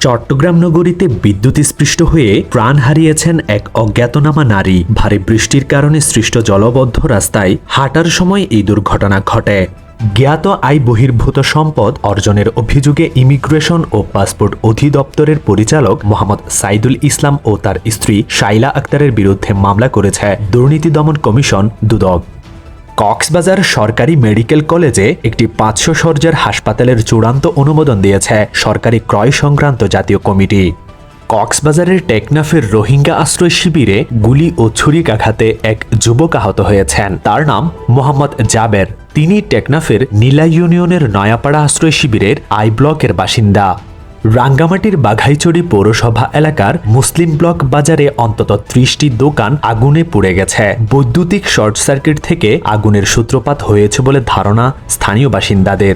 চট্টগ্রাম নগরীতে বিদ্যুৎস্পৃষ্ট হয়ে প্রাণ হারিয়েছেন এক অজ্ঞাতনামা নারী। ভারী বৃষ্টির কারণে সৃষ্ট জলবদ্ধ রাস্তায় হাঁটার সময় এই দুর্ঘটনা ঘটে। জ্ঞাত আয় বহির্ভূত সম্পদ অর্জনের অভিযোগে ইমিগ্রেশন ও পাসপোর্ট অধিদপ্তরের পরিচালক মোহাম্মদ সাইদুল ইসলাম ও তার স্ত্রী শাইলা আক্তারের বিরুদ্ধে মামলা করেছে দুর্নীতি দমন কমিশন দুদক। কক্সবাজার সরকারি মেডিকেল কলেজে একটি 500 শয্যার হাসপাতালের চূড়ান্ত অনুমোদন দিয়েছে সরকারি ক্রয় সংক্রান্ত জাতীয় কমিটি। কক্সবাজারের টেকনাফের রোহিঙ্গা আশ্রয় শিবিরে গুলি ও ছুরিকাঘাতে এক যুবক আহত হয়েছেন। তার নাম মোহাম্মদ জাবের। তিনি টেকনাফের নীলা ইউনিয়নের নয়াপাড়া আশ্রয় শিবিরের আই ব্লকের বাসিন্দা। রাঙ্গামাটির বাঘাইছড়ি পৌরসভা এলাকার মুসলিম ব্লক বাজারে অন্তত 30টি দোকান আগুনে পুড়ে গেছে। বৈদ্যুতিক শর্ট সার্কিট থেকে আগুনের সূত্রপাত হয়েছে বলে ধারণা স্থানীয় বাসিন্দাদের।